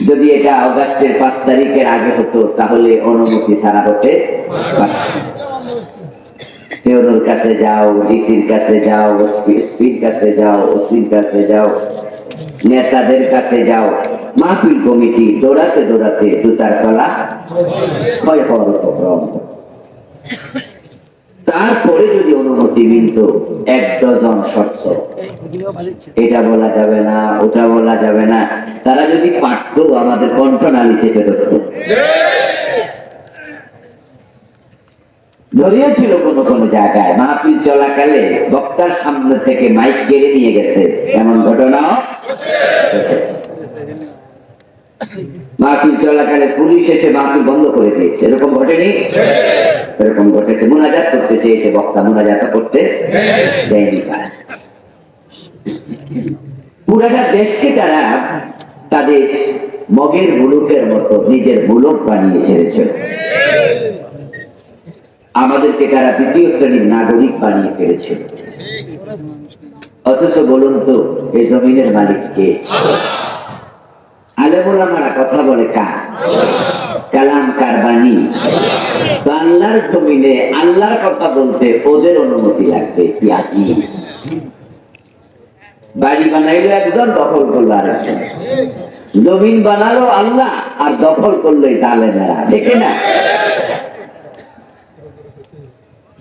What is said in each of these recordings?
যদি এটা অগাস্টের 5 তারিখের আগে হতো তাহলে অনুমতি ছাড়া হতে তেওর কাছে যাও, ডিসির কাছে যাও, এসপির কাছে যাও, ওসির কাছে যাও, নেতাদের কাছে যাও, মাহফিল কমিটি দৌড়াতে দৌড়াতে জুতার তলা ক্ষয় হওয়ার উপক্রম। তারপরে যদি অনুমতি মিলত 1 ডজন শর্ত, এটা বলা যাবে না, ওটা বলা যাবে না, তারা যদি পারত আমাদের কণ্ঠনালী চেপে ধরত। ধরিয়েছিল কোন কোন জায়গায় মাহফিল চলাকালে বক্তার সামনে থেকে মাইক কেড়ে নিয়ে গেছে, এমন ঘটনাও মাহফিল চলাকালে পুলিশ এসে মাহফিল বন্ধ করে দিয়েছে, এরকম ঘটেনি? এরকম ঘটেছে। মুনাজাত করতে চেয়েছে বক্তা, মুনাজাত করতে দেয়নি। পুরাটা দেশকে তারা তাদের মগের মুলুকের মতো নিজের মুলুক বানিয়ে ছেড়েছে। আমাদেরকে তারা 2য় শ্রেণীর নাগরিক বানিয়ে ফেলেছে। অথচ বলুন তো এই জমিনের মালিক কে? আলেম ওলামারা কথা বলে কার? কালাম কার বাণী? আল্লাহর জমিনে আল্লাহর কথা বলতে ওদের অনুমতি লাগবে। কি আজীব! বাড়ি বানাইলো একজন, দখল করলো আরেকজন। জমিন বানালো আল্লাহ, আর দখল করলো জালেমেরা, ঠিক না?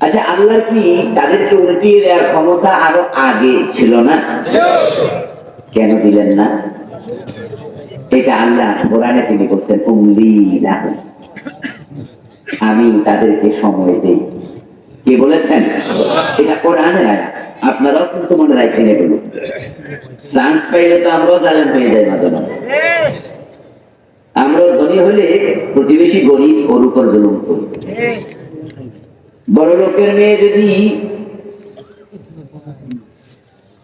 আচ্ছা, আল্লাহ কি তাদেরকে উল্টিয়ে দেওয়ার ক্ষমতা আরো আগে ছিল না? কেন দিলেন না? এটা আল্লাহ কোরআনে তিনি বলছেন, আমি তাদেরকে সময় দেই। কে বলেছেন? এটা কোরআনের আয়াত। আপনারাও কিন্তু মনে রাখেন, এগুলো চান্স পাইলে তো আমরাও জালেম হয়ে যাই মাঝে মাঝে। আমরাও ধনী হলে প্রতিবেশী গরিব ওর উপর জুলুম করি। বড় লোকের মেয়ে যদি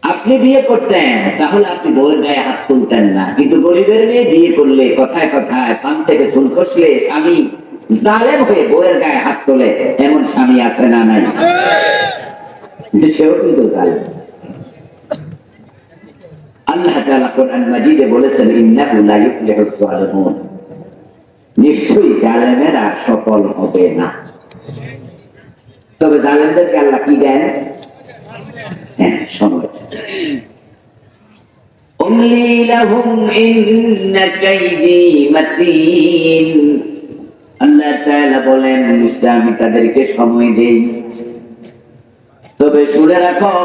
আপনি বিয়ে করতেন তাহলে আপনি বউয়ের গায়ে হাত তুলতেন না, কিন্তু গরিবের মেয়ে বিয়ে করলে কথায় কথায় পান থেকে চুল খসলে আমি জালেম হয়ে বউয়ের গায়ে হাত তোলে, এমন স্বামী আছে না নাই? সেও কিন্তু জালেম। আল্লাহ তাআলা কোরআন মাজিদে বলেছেন, ইন্নাহু লা ইফলিহুস সালিহুন, নিশ্চয়ই জালেমেরা সফল হবে না। তবে জালেমদেরকে আল্লাহ কি দেন? সময়। উমলি লাহুম ইন্না কাইদি মাতিন। আল্লাহ তাআলা বলেন, নিশ্চয় আমি তাদেরকে সময় দেই, তবে শুনে রাখো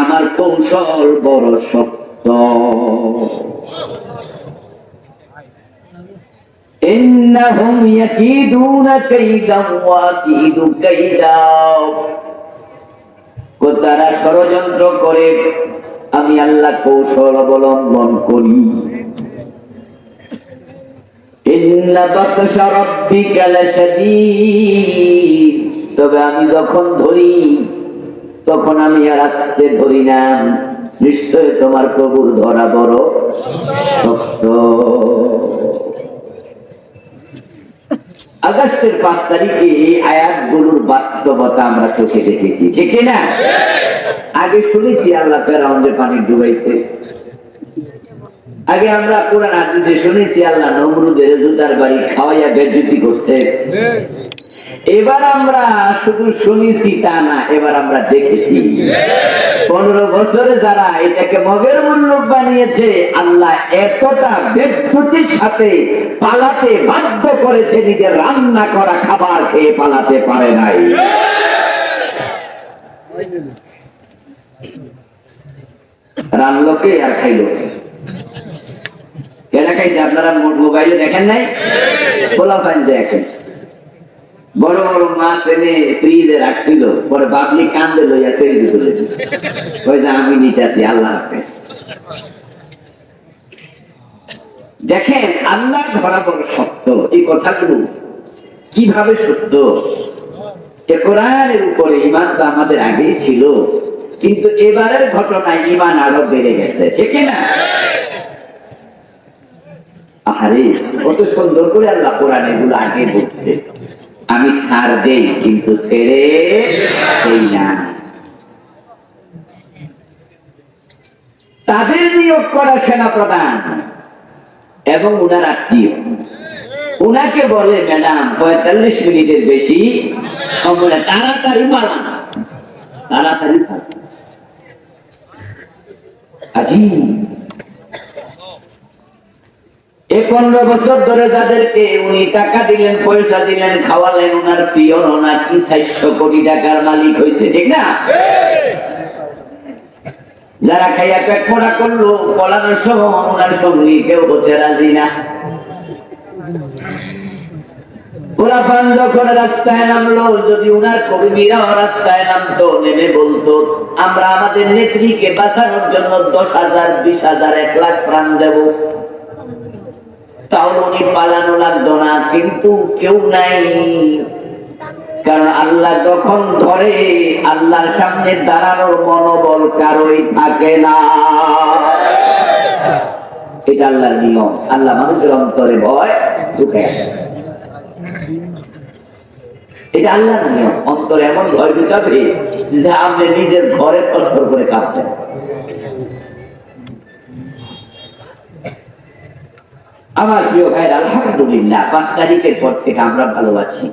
আমার কৌশল বড় শক্ত। ইন্নাহুম ইয়াকিদুনা কাইদান ওয়া আকিদু কাইদা। তারা ষড়যন্ত্র করে, আমি আল্লাহ কৌশল অবলম্বন করি। ইন্না বাতশা রাব্বিকা লাশাদীদ। তবে আমি যখন ধরি তখন আমি আর আস্তে ধরি না, নিশ্চয় তোমার প্রভুর ধরা বড় শক্ত। আগস্টের 5 তারিখে এই আয়াতগুলোর বাস্তবতা আমরা চোখে দেখেছি, ঠিক না? আগে শুনেছি আল্লাহ ফেরাউনকে পানি ডুবাইছে, আগে আমরা কোরআন হাদিসে শুনেছি আল্লাহ নমরুদের জুতার বাড়ি খাওয়াইয়া বেজ্জতি করছে। এবার আমরা শুধু শুনেছি তা না, এবার আমরা দেখেছি 15 বছরে যারা এটাকে মগের মুল্লুক বানিয়েছে, আল্লাহ এতটা বেজ্জতির সাথে পালাতে বাধ্য করেছে, নিজের রান্না করা খাবার খেয়ে পালাতে পারে নাই। রান্নকে আর খাইল কেনা খাইছে? আপনারা মোবাইলে দেখেন নাই? খোলা পানি দেখাইছে, বড় বড় মাছ এনে ফ্রিজে রাখছিল, পরে বাবলি কান্দে লইয়া ছেড়ে দিতে ওই যে আমি নিতে আছি, আল্লাহ হাফেজ। দেখেন আল্লাহ ধরা বড় সত্য। এই কথাগুলো কিভাবে সত্য? কোরআনের উপরে ঈমান তো আমাদের আগেই ছিল, কিন্তু এবারের ঘটনায় ঈমান আরো বেড়ে গেছে, ঠিক না? আরে কত সুন্দর করে আল্লাহ কোরআন এগুলো আগে বলছে, আমি ছাড় দেই কিন্তু ছেড়ে দেই না। তাদের নিয়োগ করা সেনাপ্রধান এবং উনার আত্মীয়। উনাকে বলে ম্যাডাম 45 মিনিটের বেশি সময়, তাড়াতাড়ি পালান, তাড়াতাড়ি পালান। এই 15 বছর ধরে যাদেরকে উনি টাকা দিলেন, পয়সা দিলেন, খাওয়ালেন, উনার প্রিয় নাকি 400 কোটি টাকার মালিক হয়েছে, ঠিক না? যারা খাইয়া পেট পড়া করলো, পড়ানোর সময় ওনার সঙ্গী কেউ হতে রাজি না। ওরা পান যখন রাস্তায় নামলো, যদি উনার কর্মীরাও রাস্তায় নামতো, নেমে বলতো আমরা আমাদের নেত্রীকে বাঁচানোর জন্য 10,000, 20,000, 1 লাখ প্রাণ দেব, তাও উনি পালানো লাগতো না। কিন্তু কেউ নাই, কারণ আল্লাহ যখন ধরে, আল্লাহর সামনে দাঁড়ানোর মনোবল কারোই থাকে না। এটা আল্লাহর নিয়ম। আল্লাহ মানুষের অন্তরে ভয় ঢুকে, এটা আল্লাহর নিয়ম। অন্তরে এমন ভয় ঢুকাবে যে আপনি নিজের ঘরে থরথর করে কাঁপবেন। আমার প্রিয় ভাইয়ের, আলহামদুলিল্লাহ 5 তারিখের পর থেকে আমরা ভালো আছি।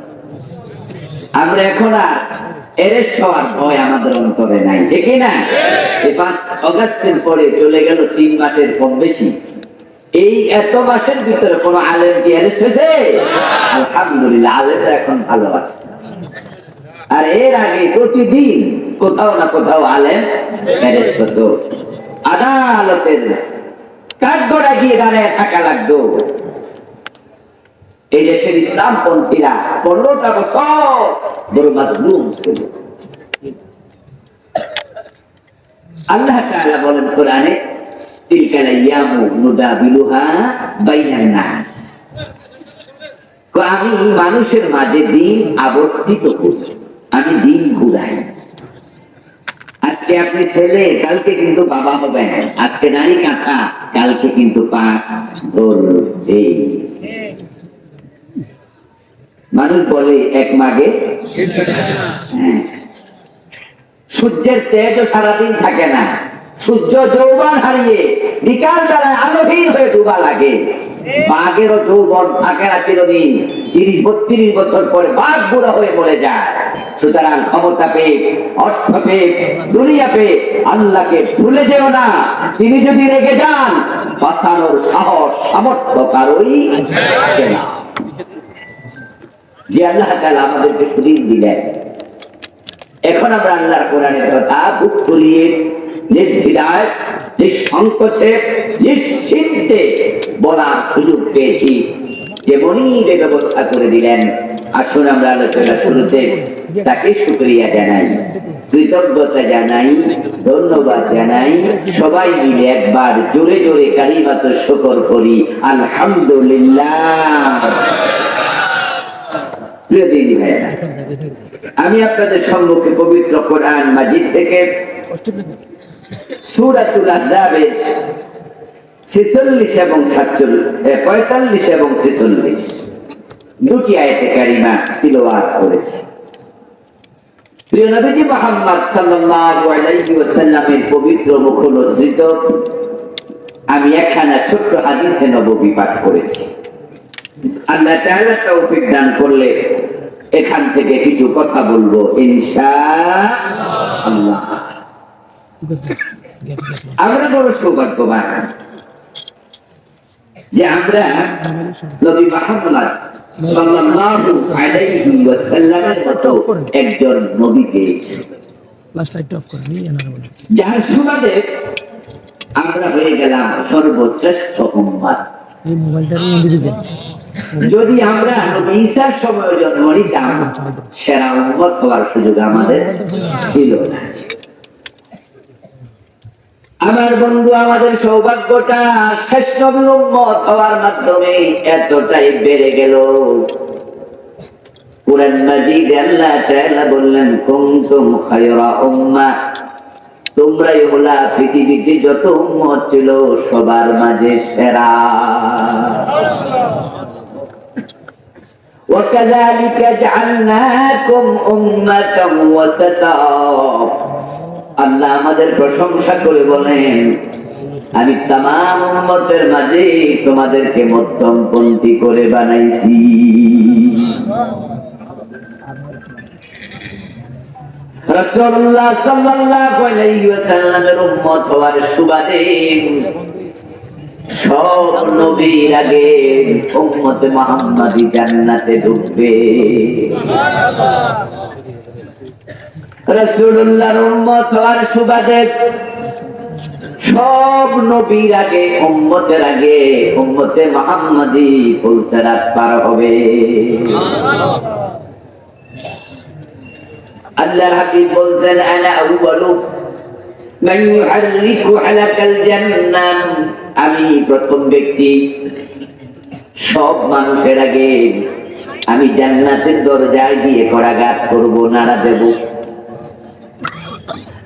আমরা এখন আর অ্যারেস্ট হওয়ার ভয় আমাদের অন্তরে নাই, ঠিক না? এই 5 আগস্টের পরে চলে গেল 3 মাসের কম বেশি। এই এত মাসের ভিতরে কোন আলেম কি অ্যারেস্ট হয়েছে? আলহামদুলিল্লাহ, আলেমরা এখন ভালো আছে। আর এর আগে প্রতিদিন কোথাও না কোথাও আলেম অ্যারেস্ট হতো। আদালতের কাঠগড়া গিয়ে দাঁড়ায় থাকা লাগতো। এই দেশের ইসলামপন্থীরা 15টা বছর বড় মাজলুম ছিল। আল্লাহ তাআলা বলেন কোরআনে, তিলকাল আইয়ামু নুদাবিলুহা বাইনান নাস, আমি মানুষের মাঝে দিন আবর্তিত করছি, আমি দিন ঘুরাই। আজকে আপনি ছেলে, কালকে কিন্তু বাবা হবেন। আজকে নারী কাঁচা, কালকে কিন্তু পা ধরবে। মানুষ বলে এক মাগে, সূর্যের তেজও সারাদিন থাকে না। সূর্য যৌবন হারিয়ে বিকাল বেলায় আলোহীন হয়ে ডুবা লাগে। বাঘেরও যৌবন থাকে না চিরদিন। 30-32 বছর পরে বাঘ বুড়া হয়ে মরে যায়। সুতরাং ক্ষমতা পেয়ে, অর্থ পেয়ে, দুনিয়া পেয়ে আল্লাহকে ভুলে যেও না। তিনি যদি রেগে যান, বাঁচানোর সাহস সামর্থ্য কারোই থাকে না। যে আল্লাহ তাআলা আমাদেরকে সুদিন দিলেন, এখন আমরা আল্লাহর কোরআনের কথা বুক করিয়ে নির্দ্বিধায়, নিঃসংকোচে, নিশ্চিন্তে বলার সুযোগ পেয়েছি। যেমনই যে ব্যবস্থা করে দিলেন, আসুন আমরা আলোচনা শুরুতে তাকে শুকরিয়া জানাই, কৃতজ্ঞতা জানাই, ধন্যবাদ জানাই। সবাই মিলে একবার জোরে জোরে কালিমাতুশ শুকর করি, আলহামদুলিল্লাহ। প্রিয় দিনী ভাইরা, আমি আপনাদের সম্মুখে পবিত্র কোরআন মাজিদ থেকে সূরাতুল আহজাবের 46 এবং 45 এবং 46 দুটি আয়াতে কারিমা তিলাওয়াত করেছি। প্রিয় নবীজি মুহাম্মদ সাল্লাল্লাহু আলাইহি ওয়াসাল্লামের পবিত্র মুখোচ্চারিত আমি একখানা ছোট্ট হাদিসে নববী পাঠ করেছি। আল্লাহ তাআলা তৌফিক দান করলে এখান থেকে কিছু কথা বলবো ইনশাআল্লাহ। আমরা বড় সৌভাগ্যবান যে আমরা নবী মুহাম্মদ সাল্লাল্লাহু আলাইহি ওয়াসাল্লামের মতো একজন নবী পেয়েছি, যার সুবাদে আমরা হয়ে গেলাম সর্বশ্রেষ্ঠ উম্মত। যদি আমরা নবী ঈসার সময় জন্ম নিতাম, সেরা উম্মত হওয়ার সুযোগ আমাদের ছিল না। আমার বন্ধু, আমাদের সৌভাগ্যটা শেষ নবীর উম্মত হওয়ার মাধ্যমে এতটাই বেড়ে গেল। কুরআন মাজিদে আল্লাহ তাআলা বললেন, কুনতুম খায়রা উম্মাহ, তোমরাই হলা পৃথিবীতে যত উম্মত ছিল সবার মাঝে সেরা। وكذلك جعلناكم أمة وسطا, আল্লাহ আমাদের প্রশংসা করে বলেন, আমি তামাম উম্মতের মাঝে তোমাদেরকে মধ্যম পন্থী করে বানাইছি। রাসূলুল্লাহ সাল্লাল্লাহু আলাইহি ওয়াসাল্লামের উম্মত হওয়ার সুবাদে সব নবীর আগে উম্মতে মুহাম্মাদি জান্নাতে ঢুকবে। রাসূলুল্লাহর উম্মত হওয়ার সুবাদে সব নবীর আগে উম্মতের আগে উম্মতে মুহাম্মাদি ফুলসিরাত পার হবে। আল্লাহর হাবিব বলছেন আনা আউয়ালু মান ইউহাররিকু হালাকাল জান্নাহ, আমি প্রথম ব্যক্তি সব মানুষের আগে আমি জান্নাতের দরজায় গিয়ে করাঘাত করব, নাড়া দেব।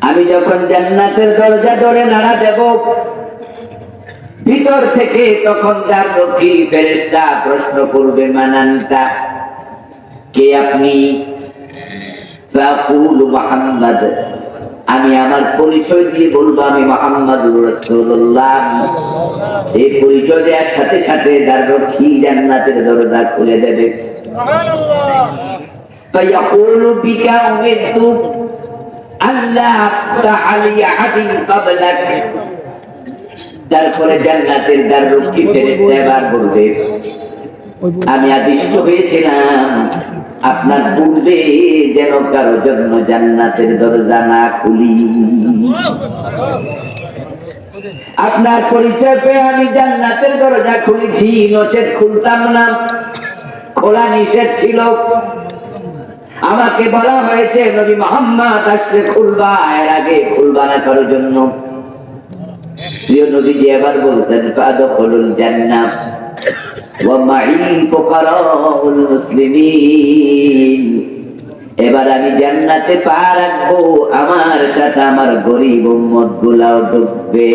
আমি যখন জান্নাতের দরজা ধরে নাড়া দেব, ভিতর থেকে তখন তার রক্ষী ফেরেশতা প্রশ্ন করবে মান আনতা, কে আপনি? ফাকুলু মুহাম্মদ, আমি আমার পরিচয় দিয়ে বলবো আমি মুহাম্মাদুর রাসূলুল্লাহ। এই পরিচয় দেওয়ার সাথে সাথে তার রক্ষী জান্নাতের দরজা খুলে দেবে। সুবহানাল্লাহ। ফায়াকুলু বিকা উমিরতু আল্লাহ তাআলি আহাদিন ক্বাবলাক, তারপরে জান্নাতের দ্বার রক্ষী ফেরেশতা এবার বলবে আমি আদিষ্ট হয়েছিলাম আপনার পূর্বে যেন কারোর জন্য জান্নাতের দরজা না খুলি। আপনার পরিচয় পেয়ে আমি জান্নাতের দরজা খুলেছি, নচেৎ খুলতাম না, খোলা নিষেধ ছিল। আমাকে বলা হয়েছে নবী মুহাম্মদ আসলে খুলবা, এর আগে খুলবা না কারোর জন্য। প্রিয় নবীজি এবার বলছেন ফাদখুলুল জান্নাহ ওয়া মাই ফুকারাউল মুসলিমিন, এবার আমি জান্নাতে পা রাখবো, আমার সাথে আমার গরিব উম্মত গুলাও ঢুকবে।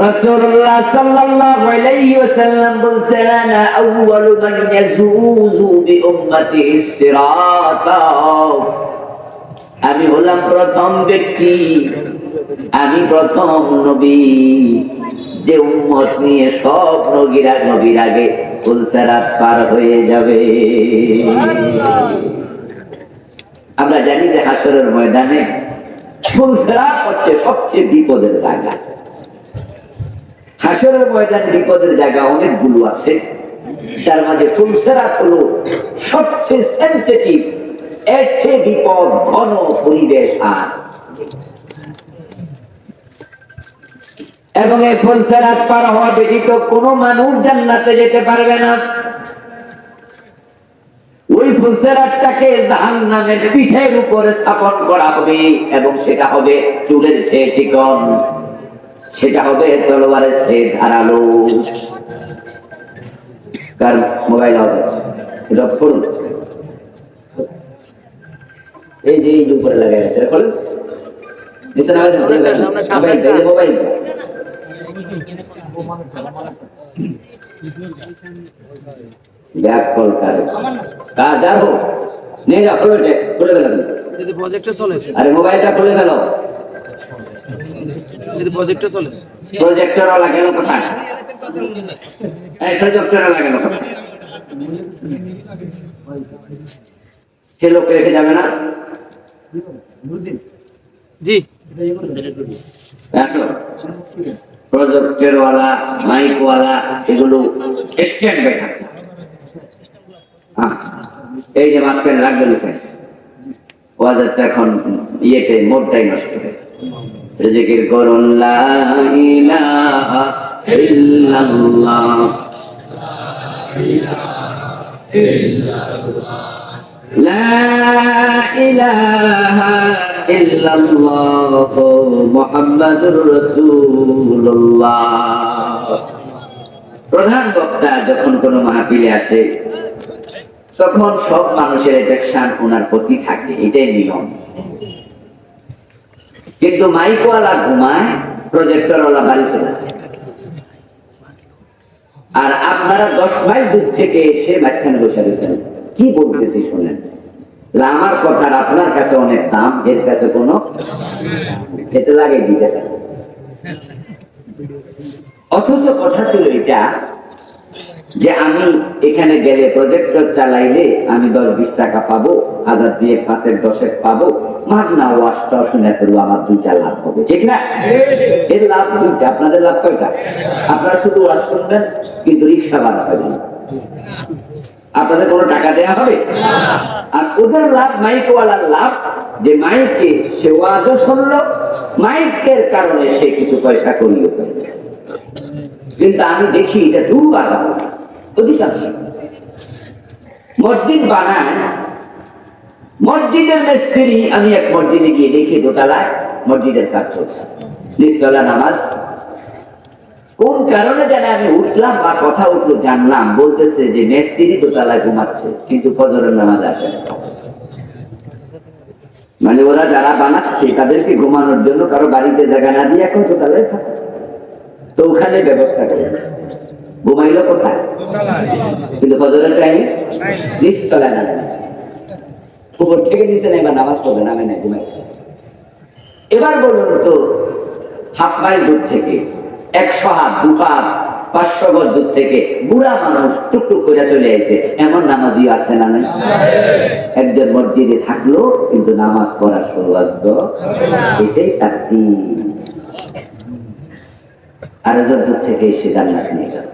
রাসূলুল্লাহ সাল্লাল্লাহু আলাইহি ওয়াসাল্লাম বলেছেন আনা আউয়ালু মান ইয়াজুযু বিউম্মাতিহিস সিরাত, আমি হলাম প্রথম ব্যক্তি, আমি প্রথম নবী যে উম্মত নিয়ে সব নবীর আগে ফুলসিরাত পার হয়ে যাবে। আমরা জানি যে হাসরের ময়দানে ফুলসিরাত হচ্ছে সবচেয়ে বিপদের জায়গা। হাসরের ময়দানে বিপদের জায়গা অনেকগুলো আছে, তার মাঝে ফুলসিরাত হলো সবচেয়ে সেনসিটিভ, এর চেয়ে বিপদ ঘন পরিবেশ আর। এবং এই ফুলসিরাত পার হওয়া ব্যতীত কোনো মানুষ জান্নাতে যেতে পারবে না। ওই ফুলসিরাতটাকে জাহান্নামের পিঠের উপরে স্থাপন করা হবে এবং সেটা হবে চুলের চেয়ে চিকন, সেটা হবে তলোয়ারের চেয়ে ধারালো। কার মোবাইল হবে এটা করুন, এই যে এই উপরে লাগাই আছে এখন নিচে না মোবাইল ব্যাক কল করে কার হোক নিয়ে যাও, খুলে ফেলো যদি প্রজেক্টর চলে। আরে মোবাইলটা খুলে ফেলো যদি প্রজেক্টর চলে। প্রজেক্টর লাগানো কোথায়? এই প্রজেক্টর লাগানো কোথায়? সে লোক রেখে যাবে না? জি আসো, প্রজেক্টর ওয়ালা মাইক ওয়ালা এগুলো স্ট্যান্ড বাই থাকে। এই যে মাঝখানে রাখবে লুকাইস ওয়াজটা এখন ইয়েতে মোডটাই নষ্ট হবে। জিকির করুন লা ইলাহা ইল্লাল্লাহ লা ইলাহা ইল্লাল্লাহ মুহাম্মাদুর রাসূলুল্লাহ। প্রধান বক্তা যখন কোনো মাহফিলে আসে তখন সব মানুষের অ্যাটেনশন ওনার প্রতি থাকে, এটাই নিয়ম। কিন্তু মাইকওয়ালা ঘুমায়, প্রজেক্টরওয়ালা বাড়ি চলে যায়। আর আপনারা 10 মাইল দূর থেকে এসে মাঝখানে বসে রয়েছেন, কি বলতেছি শোনেন। আমার কথার আপনার কাছে অনেক দাম, এর কাছে কোনো খেতে লাগে দিতে। অথচ কথা ছিল এটা যে আমি এখানে গেলে প্রজেক্টর চালাইলে আমি 10-20 টাকা পাবো, 1000 দিয়ে 5-10 পাবো, মাগনা ওয়াজটা শুনে করবো, আমার 2টা লাভ হবে, ঠিক না? এর লাভ 2টা, আপনাদের লাভ কয়টা? আপনারা শুধু ওয়াজ শুনবেন কিন্তু রিক্সা ভাড়া পাবেন, আপনাদের কোনো টাকা দেওয়া হবে। আর ওদের লাভ, মাইকওয়ালার লাভ, যে মাইকে সে ওয়াজও শুনলো, মাইকের কারণে সে কিছু পয়সা করিয়ে ফেলবে। কিন্তু আমি দেখি এটা দুর্বাধা অধিকাংশ মসজিদ বানায়, মসজিদের মিস্ত্রি, আমি এক মসজিদে গিয়ে দেখি দোতলায় মসজিদের কাজ চলছে, নিচতলা নামাজ। কোন কারণে জানে আমি উঠলাম বা কথা উঠলো জানলাম, বলতেছে যে মিস্ত্রি দোতলায় ঘুমাচ্ছে কিন্তু ফজরের নামাজ আসে না। মানে ওরা যারা বানাচ্ছে তাদেরকে ঘুমানোর জন্য কারো বাড়িতে জায়গা না দিয়ে এখন দোতলায় থাকে, তো ওখানে ব্যবস্থা করে ঘুমাইলো কোথায়? কিন্তু ফজরের টাইমে নিচতলায় না, উপর থেকে নিচে নেই বা নামাজ পড়বে নামে নাই, ঘুমাই। এবার বলুন তো, 1/2 মাইল দূর থেকে, 100 হাত, 2 হাত, 500 গজ দূর থেকে বুড়া মানুষ টুকটুক করে চলে আসে, এমন নামাজি আছে না? নাই। একজন মসজিদে থাকলো কিন্তু নামাজ পড়ার সৌভাগ্য, এটাই তার দিন। আর দূর থেকে এসে জান্নাত নিয়ে গেল।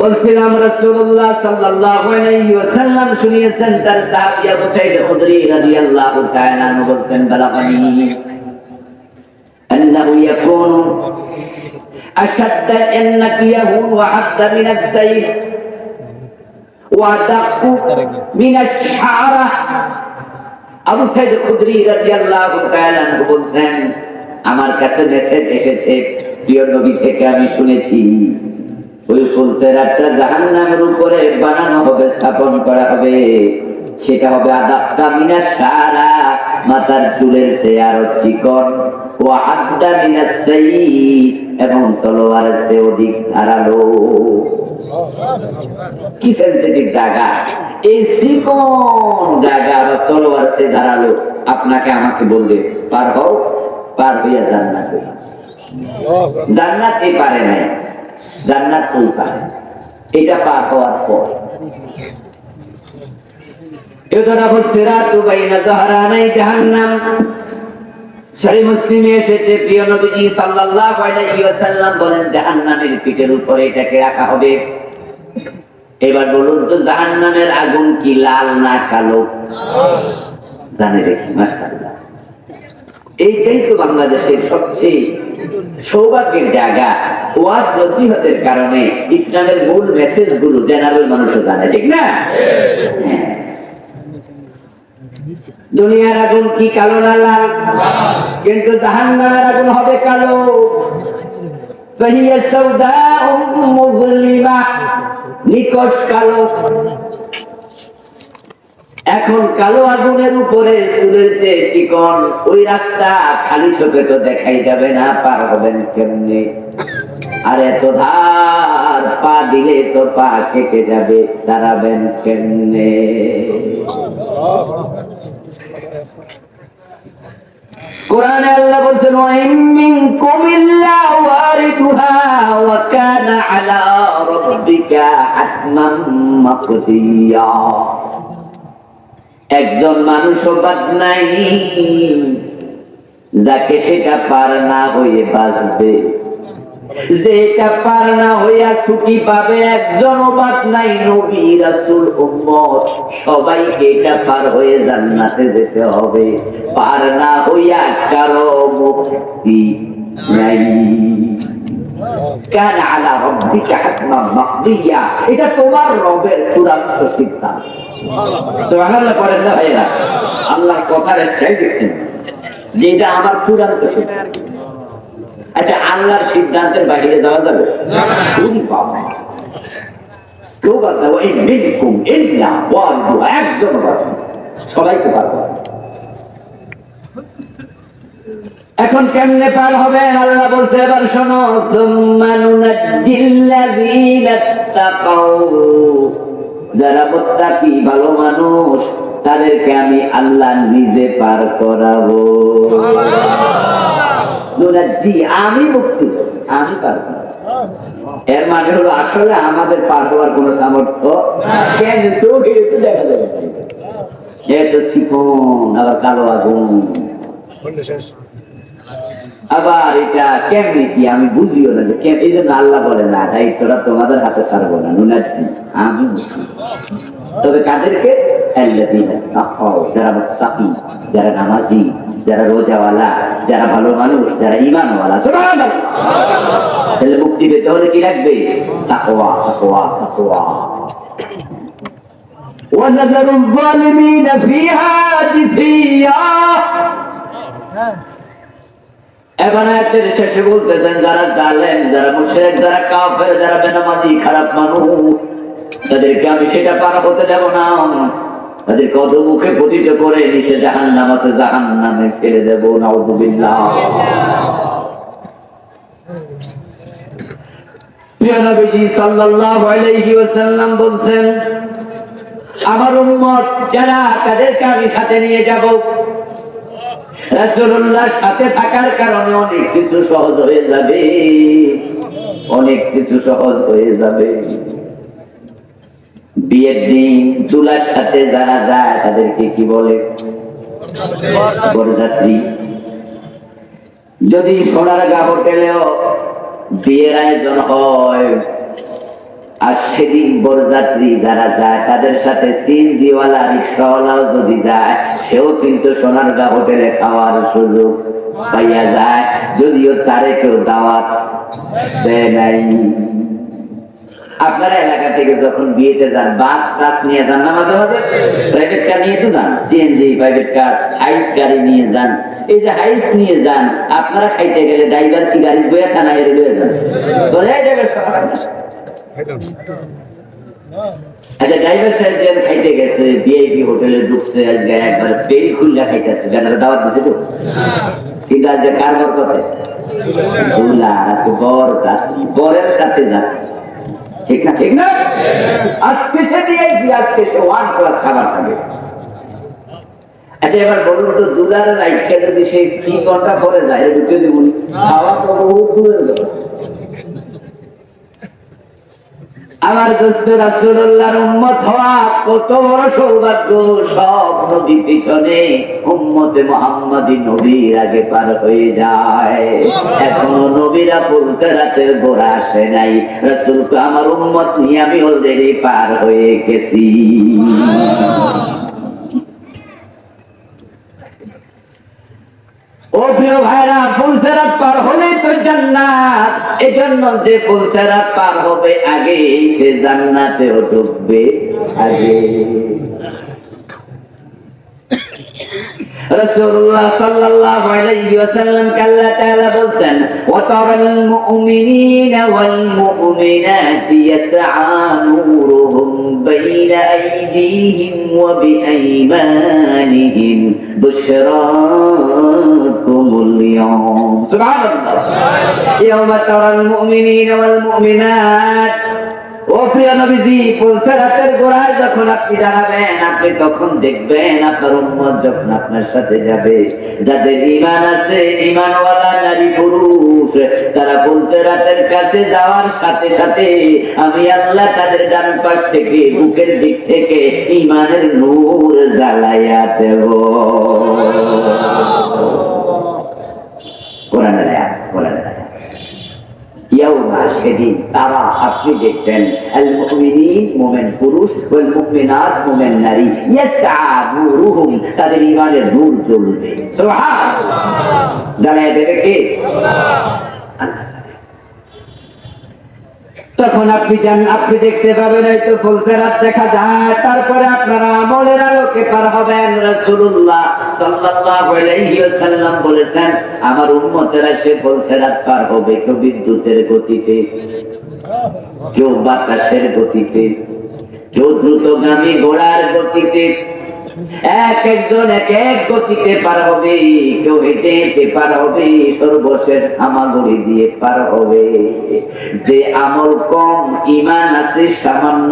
বলছিলাম রাসূলুল্লাহ সাল্লাল্লাহু আলাইহি ওয়াসাল্লাম শুনিয়েছেন তার সাহাবী আবু সাঈদ খুদরি রাদিয়াল্লাহু তাআলা আনহু বলছেন, বালাগানি আন্নাহু ইয়াকুনু আশাদ্দা আন-নাকিয়াহু ওয়া হাদ্দা মিনাস সাইফ ওয়া দাক্কু মিনাশ শা'রা। আবু সাঈদ খুদরি রাদিয়াল্লাহু তাআলা আনহু বলছেন, আমার কাছে মেসেজ এসেছে প্রিয় নবী থেকে, আমি শুনেছি ওই ফুলসেরাতটা জাহান্নামের উপরে বানানো হবে, স্থাপন করা হবে, সেটা হবে আদাক্কা মিনাশ শা'রা, মাথার চুলের চেয়ে আরো চিকন, ওয়া হাদ্দা মিনাস সাইফ, এবং তলোয়ারের চেয়ে অধিক ধারালো। কি সেনসিটিভ জায়গা এই চিকন জায়গা, তলোয়ার চেয়ে ধারালো, আপনাকে আমাকে বলবে পার হও, পার হইয়া জান্নাতে যাও। জান্নাত এই পারে নাই, জান্নাত ওই পারে, এটা পার হওয়ার পর ইউদরাবু সিরাতু বাইনা যাহরানাই জাহান্নাম। সহিহ মুসলিমে এসেছে, প্রিয় নবীজি সাল্লাল্লাহু আলাইহি ওয়াসাল্লাম বলেন, জাহান্নামের পিঠের উপরে এটাকে রাখা হবে। এবার বলুন তো, জাহান্নামের আগুন কি লাল না কালো? জানে দেখি, মাশাআল্লাহ। এইটাই তো বাংলাদেশের সবচেয়ে সৌভাগ্যের জায়গা। ওয়াজ নসিহতের কারণে ইসলামের মূল মেসেজ গুলো জেনারেল মানুষও জানে, ঠিক না? দুনিয়ার আগুন কি কালো না লাল? কিন্তু জাহান্নামের আগুন হবে কালো। ফাহিয়া সাওদাউ মুযলিমা, নিকশ কালো। এখন কালো আগুনের উপরে চুলের চেয়ে চিকন ওই রাস্তা খালি চোখে তো দেখাই যাবে না, পার হবেন কেমনে? আর এত ধার, পা দিলে তো পা কেটে যাবে, দাঁড়াবেন কেমনে? কোরআনে আল্লাহ বলেন, ওয়া ইন মিনকুম ইল্লা ওয়ারিদুহা ওয়া কানা আলা রাব্বিকা হাতমান মাকদিয়া। একজন মানুষও বাদ নাই যাকে সেটা পার না হয়ে বাঁচবে, যেটা পার না হইয়া ছুটি পাবে, একজনও বাদ নাই। নবী, রাসূল, উম্মত সবাইকে এটা পার হয়ে জান্নাতে যেতে হবে। পার না হইয়া কারো মুক্তি নাই। কান আলা রাব্বিকা হাতমান মাকদিয়া, এটা তোমার রবের চূড়ান্ত সিদ্ধান্ত। সুবহানাল্লাহ পড়েন না ভাইরা? আল্লাহর কথার স্টাইল দেখছেন, যেটা আমার চূড়ান্ত সিদ্ধান্ত। আচ্ছা, আল্লাহর সিদ্ধান্তের বাইরে যাওয়া যাবে না? কেউ বাদ না, ওই মিনকুম ইল্লা ওয়ারিদুহা, একজন বাদ, সবাইকে পারবো। এখন কেমনে পার হবে? আল্লাহ বলছে, এবার শোনো, সুম্মা নুনাজ্জিল্লাযীনা তাকাউ যারা মুত্তাকি ভালো মানুষ তাদেরকে আমি আল্লাহ নিজে পার করাবো। নুনাজ্জি, আমি মুক্তি দেব, আমি পার করাবো। এর মানে হলো আসলে আমাদের পার হওয়ার কোন সামর্থ্য কেন? চোখে একটু দেখা যাবে, এত শিকন, আবার কালো আগুন, আবার এটা কেমনি কি আমি বুঝিও না যে কেন। এই জন্য আল্লাহ বলে না, দায়িত্বটা তোমাদের হাতে ছাড়বো না, নুনাজ্জি, আমি মুক্তি। তবে কাদেরকে? যারা মুত্তাকি, যারা নামাজি, যারা রোজাওয়ালা, যারা ভালো মানুষ, যারা ঈমানওয়ালা। সুবহানাল্লাহ। তাহলে মুক্তি পেতে হলে কি রাখবে? তাকওয়া, তাকওয়া, তাকওয়া। وَنَذَرُ الظَّالِمِينَ فِيهَا جِثِيًّا। এবার আয়াতের শেষে বলতেছেন যারা জালেম, যারা মুশরিক, যারা কাফের, যারা বেনামাজি, খারাপ মানুষ, তাদেরকে আমি সেটা পার হতে দেব না। তাদের কত মুখে পতিত করে নিচে জাহান্নাম আছে, জাহান্নামে ফেলে দেব। নাউযুবিল্লাহ। প্রিয় নবীজি সাল্লাল্লাহু আলাইহি ওয়াসাল্লাম বলেন, আমার উম্মত যারা, তাদেরকে আমি সাথে নিয়ে যাব। রাসূলুল্লাহর সাথে থাকার কারণে অনেক কিছু সহজ হয়ে যাবে, অনেক কিছু সহজ হয়ে যাবে। বিয়ের দিন চুলার সাথে যারা যায় তাদেরকে কি বলে? বরযাত্রী। যদি সোনারগাঁ হোটেলেও বিয়ের আয়োজন হয় আর সেদিন বরযাত্রী যারা যায় তাদের সাথে সিএনজিওয়ালা, রিক্সাওয়ালাও যদি যায়, সেও কিন্তু সোনারগাঁ হোটেলে খাওয়ার সুযোগ পাইয়া যায়, যদিও তারে কেউ দাওয়াত দেয় নাই। আপনারা এলাকা থেকে যখন বিয়েতে যান, বাস টাস নিয়ে যান না, মাঝে মাঝে প্রাইভেট কার নিয়ে তো যান, সিএনজি, প্রাইভেট কার, হাইস গাড়ি নিয়ে যান। এই যে হাইস নিয়ে যান, আপনারা খাইতে গেলে ড্রাইভার কি গাড়ি বয়ে থানায় লয়ে যান, বোঝাই যাবে সব। আচ্ছা, ড্রাইভার সাহেব যে খাইতে গেছে, ভিআইপি হোটেলে ঢুকছে, আজকে একবার পেল খুললা খাইতেছে, জানার দাওয়াত দিছে তো, কিন্তু আজকে কার বরকতে? খুললা। আজকে বর যাত্রী, বরের সাথে যাচ্ছে, ঠিক না? ঠিক না? আজকে সে ভিআইপি, আজকে সে ওয়ান ক্লাস খাবার খাবে। আচ্ছা, এবার বলুন তো, দুলারের রাইটকে যদি সে 3 ঘন্টা পরে যায়, ঢুকে দিব, খাওয়া তো বহুত দূরের কথা। আমার দোস্ত, রাসূলুল্লাহর উম্মত হওয়া কত বড় সৌভাগ্য। সব নবী পিছনে, উম্মতে মুহাম্মাদি নবীর আগে পার হয়ে যায়। এখনো নবীরা পুলসিরাতের গোড়া আসে নাই, রাসূলকে আমার উম্মত নিয়ে আমি অলরেডি পার হয়ে গেছি। ও প্রিয় ভাইরা, পুলসিরাত পার হলেই তো জান্নাত। এজন্য যে পুলসিরাত পার হবে আগে, সে জান্নাতেও ঢুকবে আগে। রাসূলুল্লাহ সাল্লাল্লাহু আলাইহি ওয়াসাল্লাম আল্লাহ তাআলা বলেন, ওয়া তারাল মুমিনিনা ওয়াল মুমিনাতি ইয়াসআ নূরুহুম বাইনা আইদিহিম ওয়া বিআইমানিহিম বুশরাকুমুল ইয়াওম। সুবহানাল্লাহ। ইয়াওমা তারাল মুমিনিনা ওয়াল মুমিনাত। ও প্রিয় নবীজি, পুলসিরাতের গোড়ায় যখন আপনি দাঁড়াবেন, আপনি তখন দেখবেন আপনার উম্মত যখন আপনার সাথে যাবে, যাদের ঈমান আছে, ঈমানওয়ালা নারী পুরুষ, তারা পুলসিরাতের কাছে যাওয়ার সাথে সাথে আমি আল্লাহ তাদের ডান পাশ থেকে, বুকের দিক থেকে ঈমানের নূর জ্বালাইয়া দেব। কোরআনের আয়াত, কোরআনের আয়াত। ইয়াউমা, সেদিন তারা, আপনি দেখবেন, আল মুমিনিন, মুমিন পুরুষ, ওয়াল মুমিনাত, মুমিন নারী, ইয়াসআ নূরুহুম, তাদের ঈমানের নূর জ্বলবে। সুবহানাল্লাহ। জ্বালায় দেবে কে? আল্লাহ। তখন আপনি দেখতে পাবেন, এই তো পুলসিরাত দেখা যায়, তারপরে আপনারা আমলের আলোকে পার হবেন। রাসূলুল্লাহ সাল্লাল্লাহু আলাইহি ওয়াসাল্লাম বলেছেন, আমার উম্মতেরা সে পুলসিরাত পার হবে কেউ বিদ্যুতের গতিতে, কেউ বাতাসের গতিতে, কেউ দ্রুতগামী ঘোড়ার গতিতে, এক একজন এক এক গতিতে পার হবে, কেউ হেঁটে হেঁটে পার হবে, সর্বশেষ হামাগুড়ি দিয়ে পার হবে। যে আমল কম, ইমান আছে সামান্য,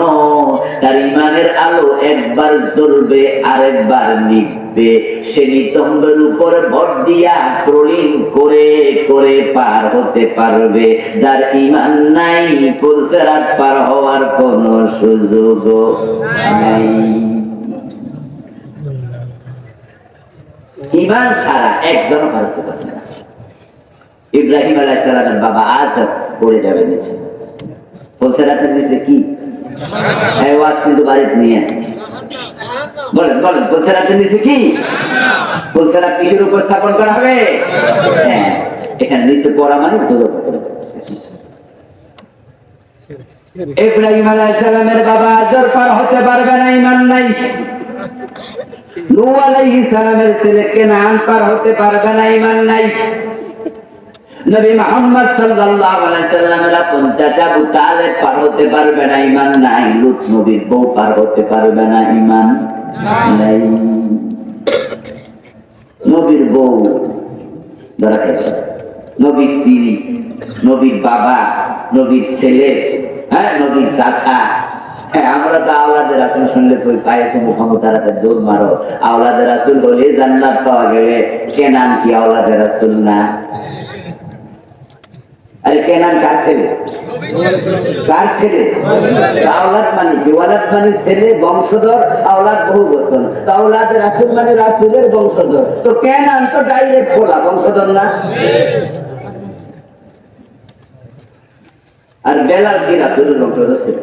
তার ইমানের আলো একবার জ্বলবে আরেকবার নিভবে, সে নিতম্বের উপরে ভর দিয়া ক্রলিং করে করে পার হতে পারবে। যার ইমান নাই, পুলসেরাত পার হওয়ার কোন সুযোগ নাই। ইমান ছাড়া একজন পার হতে পারবে না। ইব্রাহিম আলাইহিস সালামের বাবা আজব পড়ে যাবে নিচে, পুলসেরাতের নিচে কি এই ওয়াজ কিন্তু বাড়িতে নিয়ে বলেন বলেন, পুলসেরাতের নিচে কি? পুলসেরাত কিসের উপস্থাপন করা হবে? হ্যাঁ, এখানে নিচে পড়া মানে দুদক করে। ইব্রাহিম আলাইহিস সালামের বাবা আজর পার হতে পারবে না, ইমান নাই। নূহ আলাইহিস সালামের ছেলে কেনান পার হতে পারবে না, ইমান নাই। নবী মুহাম্মদ সাল্লাল্লাহু আলাইহি সাল্লামের আপন চাচা আবু তালেব পার হতে পারবে না, ঈমান নাই। লূত নবীর বউ পার হতে পারবে না, ঈমান নাই। নবীর বউ ধরা খেয়েছে, নবীর স্ত্রী, নবীর বাবা, নবীর ছেলে, হ্যাঁ নবীর চাচা। আমরা তো আওলাদের রাসূল শুনলে পায়ে চুমু খাবো, তাড়াতাড়ি দৌড় মারো। আওলাদের রাসূল বলে জান্নাত পাওয়া গেলে কেনান কি আওলাদের রাসূল না? আরে কেনান কার ছেলে? কার ছেলে? আওলাদ মানে কি? ওয়ালাদ মানে ছেলে, বংশধর, আওলাদ বহু বচন। আওলাদ রাসূল মানে রাসূলের বংশধর। তো কেনান তো ডাইরেক্ট খোলা বংশধর না? আর বেলাল কি রাসূলের বংশধর ছিল?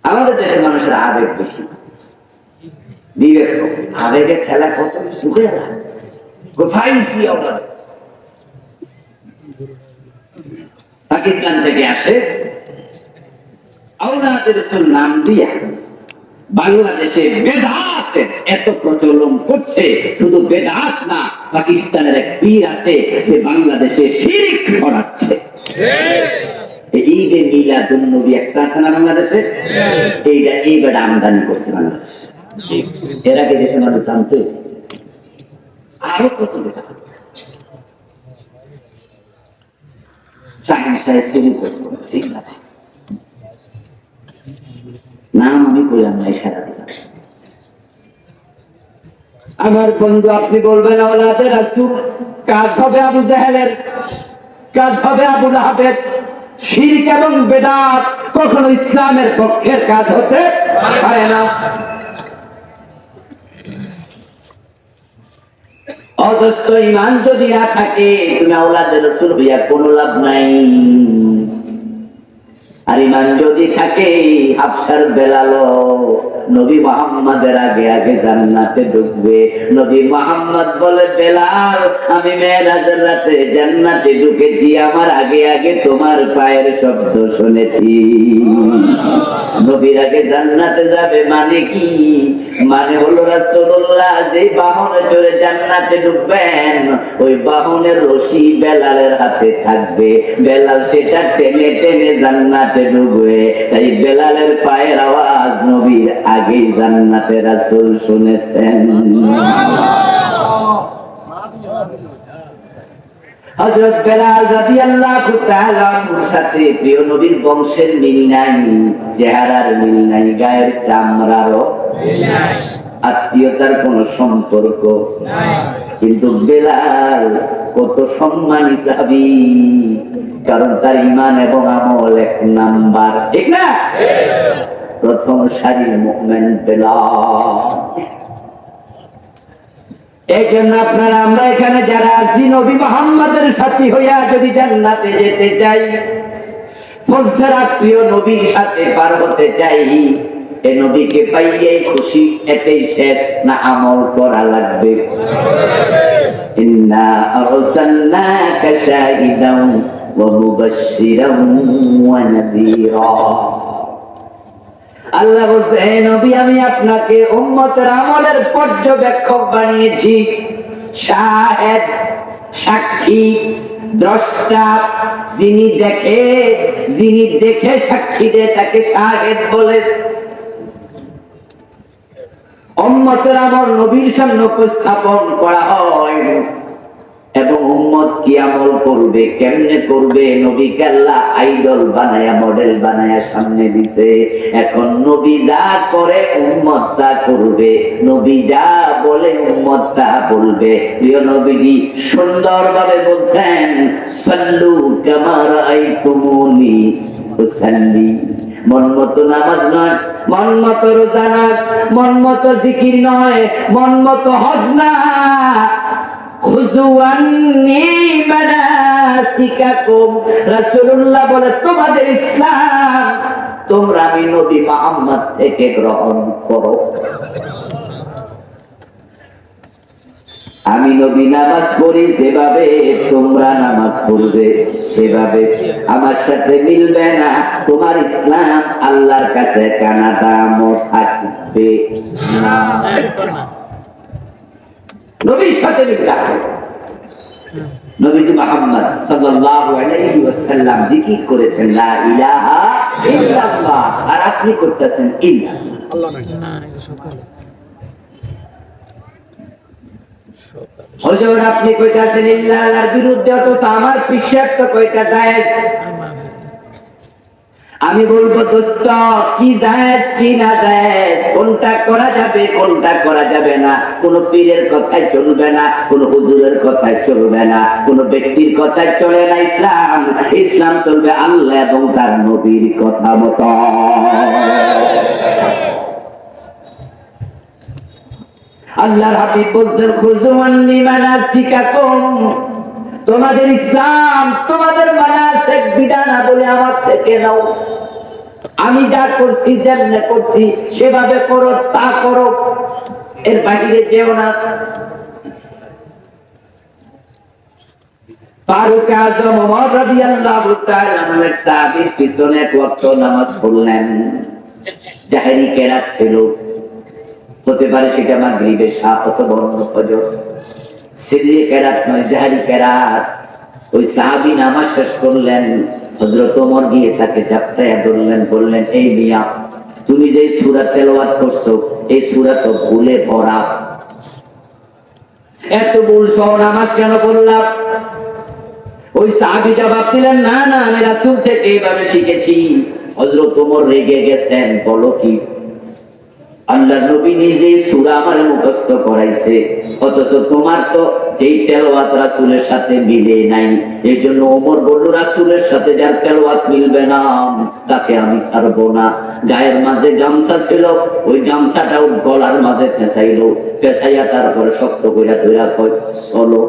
আমাদের দেশের মানুষের আবেগ বেশি, বিবেক কম। আবেগে খেলা কত সুখে গোফাইছি আওলাদ। পাকিস্তান থেকে আসে আওলাদের রাসূল নাম দিয়া বাংলাদেশে বেদাতের এত প্রচলন করছে। শুধু বেদাত না, পাকিস্তানের এক পীর আছে যে বাংলাদেশে শিরক ছড়াচ্ছে। ঈদে মিলাদুন নবী একটা আছে না বাংলাদেশে, এইটা আমদানি করছে বাংলাদেশ। এর আগে দেশের মানুষ জানতো আরো কত বেদাত। নাম আমি করলাম না, সারা দিলাম। আমার বন্ধু আপনি বলবেন আওলাদের রাসূল, কাজ হবে আবু জাহেলের, কাজ হবে আবু লাহাবের। শিরক এবং বেদাত কখনো ইসলামের পক্ষের কাজ হতে পারে না। অদস্ত ঈমান যদি না থাকে, তুমি আওলাদের রাসূল হইয়া কোনো লাভ নাই। আর ঈমান যদি থাকে, হাফসার বেলালও নবী মুহাম্মাদের আগে আগে জান্নাতে ঢুকবে। নবী মুহাম্মদ বলে, বেলাল আমি মেরাজের রাতে জান্নাতে ঢুকেছি, আমার আগে আগে তোমার পায়ের শব্দ শুনেছি। নবীর আগে জান্নাতে যাবে মানে কি? মানে হলো রাসূলুল্লাহ যে বাহনে চড়ে জান্নাতে ঢুকবেন, ওই বাহনের রশি বেলালের হাতে থাকবে, বেলাল সেটা টেনে টেনে জান্নাতে ঢুকবে। তাই বেলালের পায়ের আওয়াজ নবীর আগে জান্নাতে রাসূল শুনেছেন। হযরত বেলাল রাদিয়াল্লাহু তাআলা আনহুর সাথে প্রিয় নবীর বংশের মিল নাই, চেহারার মিল নাই, গায়ের চামড়ারও মিল নাই, আত্মীয়তার কোন সম্পর্ক নাই। কিন্তু বেলাল কত সম্মানী সাহাবী, কারণ তার ঈমান এবং আমল এক নাম্বার, ঠিক না? প্রথম সারির মুমিন বেলাল। এই জন্য আপনারা আমরা এখানে যারা আছি, নবী মুহাম্মদের সাথী হইয়া যদি জান্নাতে যেতে চাই, পুলসেরাত প্রিয় নবীর সাথে পার হতে চাই, এ নবীকে পাইয়ে খুশি এতেই শেষ না আমল করা লাগবে? ইন্না আরসালনাকা শাহিদান ওয়া মুবাশশিরান ওয়া নাযীরা। আল্লাহ বলছে, হে নবী আমি আপনাকে উম্মতের আমলের পর্যবেক্ষক বানিয়েছি, শাহেদ, সাক্ষী, দ্রষ্টা। যিনি দেখে সাক্ষী দেয় তাকে শাহেদ বলে। উম্মতের আমল নবীর সামনে উপস্থাপন করা হয় এবং উম্মত কি আমল করবে, কেমনে করবে, নবীকে আল্লাহ আইডল বানায়া, মডেল বানায়া সামনে দিছে। এখন নবী যা করে উম্মত তা করবে, নবী যা বলে উম্মত তা বলবে। প্রিয় নবীজি সুন্দরভাবে বলছেন, সাল্লু কামা রাআইতুমুনি উসাল্লি। মন মতো নামাজ নয়, মন মতো রোজা নয়, মন মতো জিকির নয়, মন মতো হজ না, খুজুয়ান্নি মানাসিকাকুম। রাসূলুল্লাহ বলে তোমাদের ইসলাম তোমরা আমি নবী মুহাম্মদ থেকে গ্রহণ করো। আমি নবী নামাজ পড়ি যেভাবে তোমরা নামাজ পড়বে সেভাবে। আমার সাথে মিলবে না তোমার ইসলাম, আল্লাহর কাছে কানা দামও থাকবে না। নবীর সাথে মিলবে। নবীজি মুহাম্মদ সাল্লাল্লাহু আলাইহি ওয়াসাল্লাম জিকির করেছেন লা ইলাহা ইল্লাল্লাহ, আর আপনি করতেছেন ইল্লাল্লাহ। হুজুর আপনি কইতাছেন ইল্লাল্লাহর বিরুদ্ধে, অথচ আমার পিশাব তো কইতা জায়েজ। আমি বলবো দোস্ত কি জায়েজ কি না জায়েজ, কোনটা করা যাবে কোনটা করা যাবে না। কোন পীরের কথায় চলবে না, কোন হুজুরের কথায় চলবে না, কোন ব্যক্তির কথায় চলে না ইসলাম। ইসলাম চলবে আল্লাহ এবং তার নবীর কথা মতো। আল্লাহর হাবিব বলছেন খুজুয়ান্নি মানাসিকাকুম, তোমাদের ইসলাম তোমাদের মানাসিক বিধান বলে আমার থেকে নাও। আমি যা করছি যেমনে করছি সেভাবে করো, তা করো, এর বাইরে যেও না। ফারুক আযম ওমর রাদিয়াল্লাহু তাআলা আনহুর সাহাবীর পিছনে এক ওয়াক্ত নামাজ পড়লেন। জাহেরি কেরাত ছিল, হতে পারে সেটা মাগরিবের শাহ অথবা অন্য ফজর। সিররি কেরাত নয়, জাহেরি কেরাত। ওই সাহাবী নামাজ শেষ করলেন, হযরত ওমর গিয়ে তাকে ঝাপটাইয়া ধরলেন, বললেন এই মিয়া তুমি যে সূরা তেলাওয়াত করছো এই সূরা তো ভুলে ভরা, এত ভুল সহ নামাজ কেন পড়লাম? ওই সাহাবী জবাব দিলেন না না আমি রাসূল থেকে এইভাবে শিখেছি। হযরত ওমর রেগে গেছেন, বলো কি? আল্লাহর নবী নিজেই সূরা আমার মুখস্থ করাইছে, অথচ তোমার তো যেই তেলাওয়াত রাসূলের সাথে মিলে নাই। এইজন্য ওমর বলল রাসূলের সাথে যার তেলাওয়াত মিলবে না তাকে আমি ছাড়বো না। গায়ের মাঝে গামছা ছিল, ওই গামছাটাও গলার মাঝে ফেসাইলো, ফেসাইয়া তারপরে শক্ত কইরা ধইরা কয় চলো।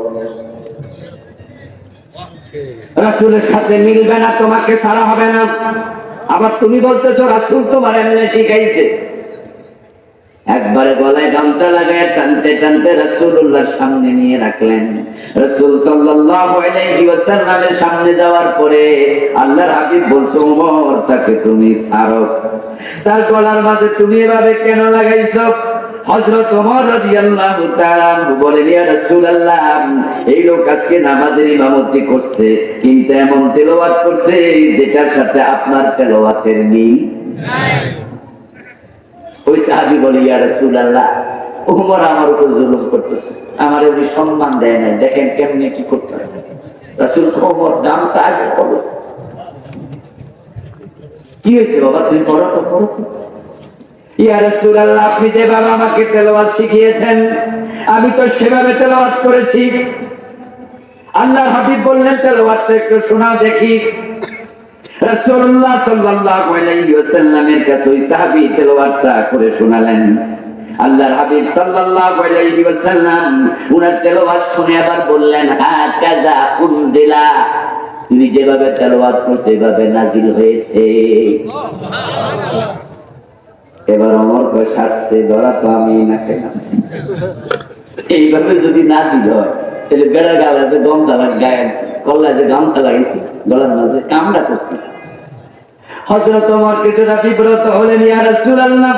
রাসূলের সাথে মিলবে না, তোমাকে ছাড়া হবে না। আবার তুমি বলতেছো রাসূল তোমার এমনি শিখাইছে। একবারে গলায় গামছা লাগায় টানতে টানতে রাসূলুল্লাহর সামনে নিয়ে রাখলেন। রাসূল সাল্লাল্লাহু আলাইহি ওয়াসাল্লামের সামনে যাওয়ার পরে আল্লাহর হাবিব বলছে ওমর তাকে তুমি ছাড়ো। তার গলার মাঝে তুমি এভাবে কেন লাগাইছো? হযরত ওমর রাদিয়াল্লাহু তাআলা বলেন ইয়া রাসূলুল্লাহ এই লোক আজকে নামাজের ইমামতি করছে, কিন্তু এমন তেলাওয়াত করছে যেটার সাথে আপনার তেলাওয়াতের মিল নাই। ওই সাহাবী বলে ইয়া রাসূলুল্লাহ ওমর আমার উপর জুলুম করতেছে, আমারে উনি সম্মান দেয় না, দেখেন কেমনে কি করতেছে। রাসূল ওমর গামছা আছে বলো কি হয়েছে বাবা, তুমি পড়ো তো পড়ো তো। ইয়া রাসূলুল্লাহ আপনি যেভাবে আমাকে তেলাওয়াত শিখিয়েছেন আমি তো সেভাবে তেলাওয়াত করেছি। আল্লাহর হাবিব বললেন তেলাওয়াতটা একটু শোনাও দেখি। রাসূলুল্লাহ সাল্লাল্লাহু আলাইহি ওয়াসাল্লামের কাছে ওই সাহাবী তেলাওয়াতটা করে শোনালেন। আল্লাহর হাবিব সাল্লাল্লাহু আলাইহি ওয়াসাল্লাম উনার তেলাওয়াত শুনে আবার বললেন হাকাযা উনজিলা, তুমি যেভাবে তেলাওয়াত করছো এভাবে নাজিল হয়েছে। এবার ওমর কয় শাস্তি ধরা তো আমি না কেন, এইভাবে যদি নাজিল হয় তাহলে বেড়া গালাতে গামছা গায়ে গলায় যে গামছা লাগাইছি গলার মাঝে কামড়া করছি। হযরত ওমর কিছুটা বিব্রত হলেন, ইয়া রাসূলুল্লাহ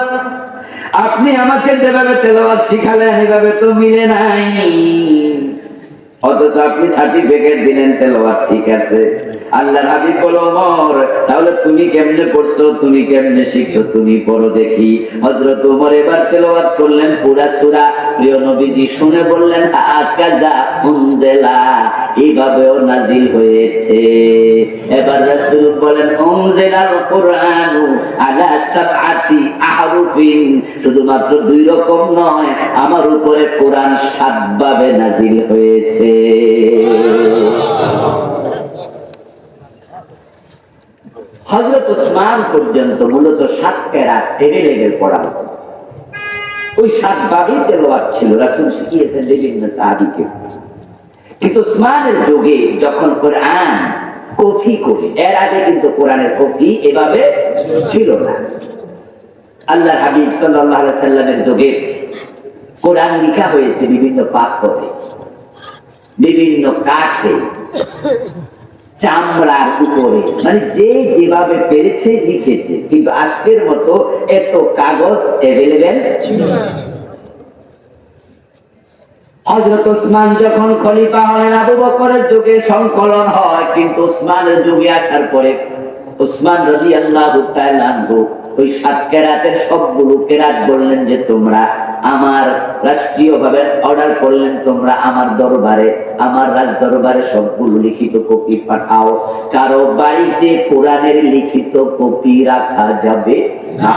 আপনি আমাকে যেভাবে তেলাওয়াত শিখালেন এভাবে তো মিলে নাই। অথচ আপনি সার্টিফিকেট দিলেন তেলাওয়াত ঠিক আছে। আল্লাহর হাবিব বলল ওমর, তাহলে তুমি কেমনে পড়ছো, তুমি কেমনে শিখছো, তুমি পড়ো দেখি। হযরত ওমর এবার তেলাওয়াত করলেন পুরা সূরা। প্রিয় নবীজি শুনে বললেন আকাযা উনজিলা, এইভাবেও নাযিল হয়েছে। এবার রাসূল বলেন উনজিলাল কুরআনু আলা সাবআতি আহরুফিন, শুধুমাত্র দুই রকম নয়, আমার উপরে কোরআন 7 ভাবে নাযিল হয়েছে। হযরত উসমান পর্যন্ত মূলত 7 কেরাত টেনে পড়া হতো। ওই 7 ভাবেই তেলাওয়াত ছিল, রাসূল শিখিয়েছেন বিভিন্ন সাহাবীকে। কিন্তু উসমানের যুগে যখন কোরআন কপি করে, এর আগে কিন্তু কোরআনের কপি এভাবে ছিল না। আল্লাহর হাবিব সাল্লাল্লাহু আলাইহি সাল্লামের যুগে কোরআন লেখা হয়েছে বিভিন্ন পাথরে, বিভিন্ন কাঠে, চামড়ার উপরে, মানে যে যেভাবে পেরেছে লিখেছে। কিন্তু আজকের মতো এত কাগজ অ্যাভেলেবেল ছিল না। হযরত উসমান যখন খলিফা হলেন, আবু বকরের যুগে সংকলন হয়, কিন্তু উসমানের যুগে আসার পরে উসমান রাদিয়াল্লাহু তাআলা আনহু ওই 7 কেরাতের সবগুলো কেরাত বললেন যে তোমরা আমার রাষ্ট্রীয়ভাবে অর্ডার করলেন, তোমরা আমার দরবারে, আমার রাজ দরবারে সবগুলো লিখিত কপি পাঠাও। কারো বাড়িতে কোরআনের লিখিত কপি রাখা যাবে না।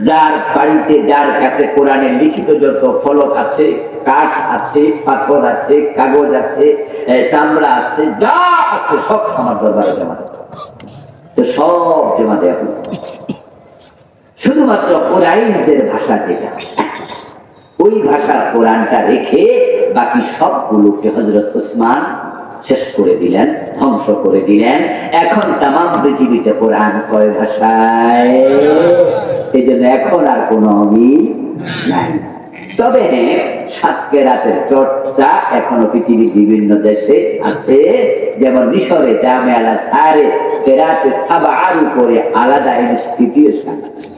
যার বাড়িতে, যার কাছে কোরআনের লিখিত যত ফলক আছে, কাঠ আছে, পাথর আছে, কাগজ আছে, চামড়া আছে, যা আছে সব আমার দরবারে জমা দেব। তো সব জমা দেওয়া হলো, শুধুমাত্র কোরআনদের ভাষা যেটা, ওই ভাষার কোরআনটা রেখে বাকি সবগুলোকে হযরত উসমান শেষ করে দিলেন, ধ্বংস করে দিলেন। এখন তামাম পৃথিবীতে কোরআন কয় ভাষায়, এই জন্য এখন আর কোনো অমিল নাই। তবে 7 কেরাতের চর্চা এখনো পৃথিবীর বিভিন্ন দেশে আছে। যেমন মিশরে জামিয়া আল আজহারে কেরাতে সাবআর উপরে আলাদা ইনস্টিটিউশন আছে।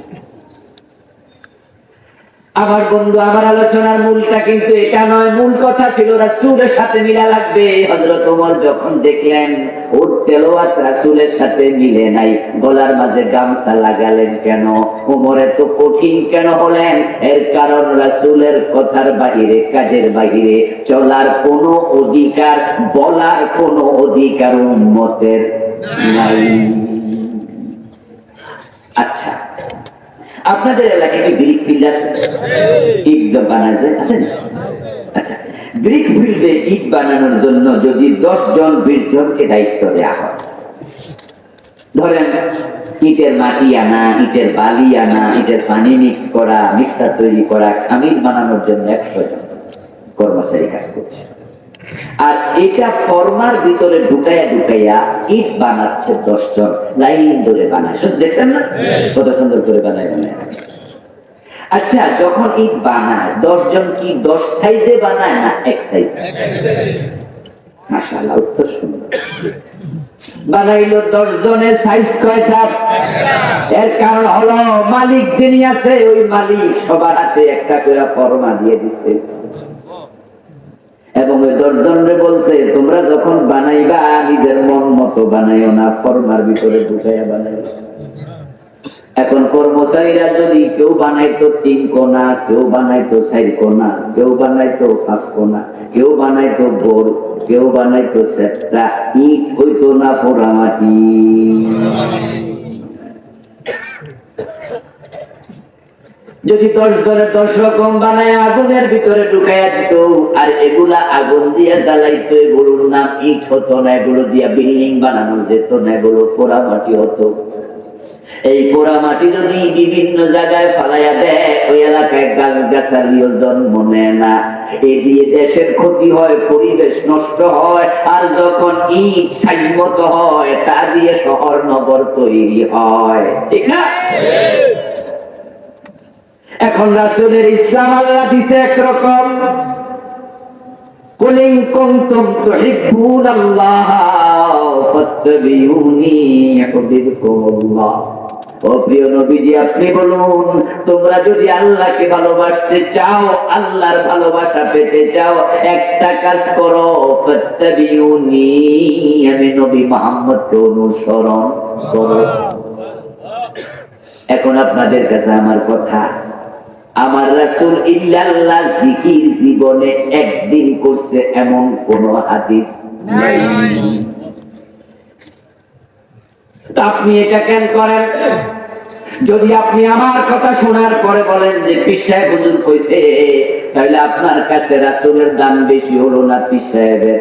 আমার বন্ধু, আমার আলোচনার মূলটা কিন্তু এটা নয়। মূল কথা ছিল রাসূলের সাথে মিলা লাগবে। হযরত ওমর যখন দেখলেন ওর তেলাওয়াত রাসূলের সাথে মিলে নাই, গলার মাঝে গামছা লাগালেন কেন? ওমর এত কঠিন কেন হলেন? এর কারণ রাসূলের কথার বাহিরে, কাজের বাহিরে চলার কোনো অধিকার, বলার কোনো অধিকার উম্মতের নাই। আচ্ছা, আপনাদের এলাকায় কি ব্রিক ফিল্ড আছে? ইট বানায় যায়, আছে না? আচ্ছা, ব্রিক ফিল্ডে ইট বানানোর জন্য যদি 10 জন 20 জনকে দায়িত্ব দেওয়া হয়, ধরেন ইটের মাটি আনা, ইটের বালি আনা, ইটের পানি মিক্স করা, মিক্সার তৈরি করা, খামির বানানোর জন্য 100 জন কর্মচারী কাজ করছে। আর এটা ফর্মার ভিতরে ঢুকাইয়া ইট বানাচ্ছে 10 জন, লাইন ধরে বানায়। দেখছেন না কত সুন্দর করে বানায়? আচ্ছা, যখন ইট বানায় 10 জন কি 10 সাইজে বানায় না এক সাইজে? মাশাআল্লাহ, উত্তর সুন্দর। বানাইলো 10 জনের সাইজ কয়টা? এর কারণ হলো মালিক যিনি আছে, ওই মালিক সবার হাতে একটা করে ফর্মা দিয়ে দিচ্ছে এবং ওই 10 জনরে বলছে তোমরা যখন বানাইবা নিজের মন মতো বানাইও না, ফর্মার ভিতরে ঢুকাইয়া বানাইও। এখন কর্মচারীরা যদি কেউ বানাইতো 3 কোনা, কেউ বানাইতো 4 কোনা, কেউ বানাইতো 5 কোনা, কেউ বানাইতো গোল, কেউ বানাইতো সেটটা, ইট হইতো না পোড়া মাটি। যদি 10 জনে 10 রকম বানায় আগুনের ভিতরে ঢুকাইয়া দিত, আর এগুলা আগুন দিয়ে জ্বালাইতো, এগুলোর নাম ইট হতো না, এগুলো দিয়া বিল্ডিং বানানো যেত না, এগুলো পোড়া মাটি হতো। এই পোড়া মাটি যদি বিভিন্ন জায়গায় ফালাইয়া দেয়, ওই এলাকায় গাছগাছালিও জন্ম নেয় না। এ দিয়ে দেশের ক্ষতি হয়, পরিবেশ নষ্ট হয়। আর যখন ইট সাইজ মতো হয়, তা দিয়ে শহর নগর তৈরি হয়, ঠিক না? এখন রাসূলের ইসলাম আল্লাহ দিছে একরকম, কুল ইন কুনতুম তুহিব্বুনাল্লাহ ফাত্তাবিউনি ইউহিব্বুকুমুল্লাহ। ও প্রিয় নবীজি, আপনি বলুন, তোমরা যদি আল্লাহকে ভালোবাসতে চাও, আল্লাহর ভালোবাসা পেতে চাও, একটা কাজ করো, ফাত্তাবিউনি, আমি নবী মুহাম্মদকে অনুসরণ করো। এখন আপনাদের কাছে আমার কথা, আমার রাসূল ইল্লাল্লাহ জিকির জীবনে একদিন করছে এমন কোন হাদিস নাই। তা আপনি এটা কেন করেন? যদি আপনি আমার কথা শোনার পরে বলেন যে পীর সাহেব হুজুর কইছে, তাহলে আপনার কাছে রাসূলের দাম বেশি হলো না পীর সাহেবের?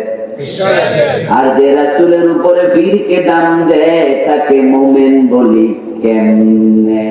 আর যে রাসূলের উপরে পীরকে দাম দেয় তাকে মুমিন বলি কেমনে?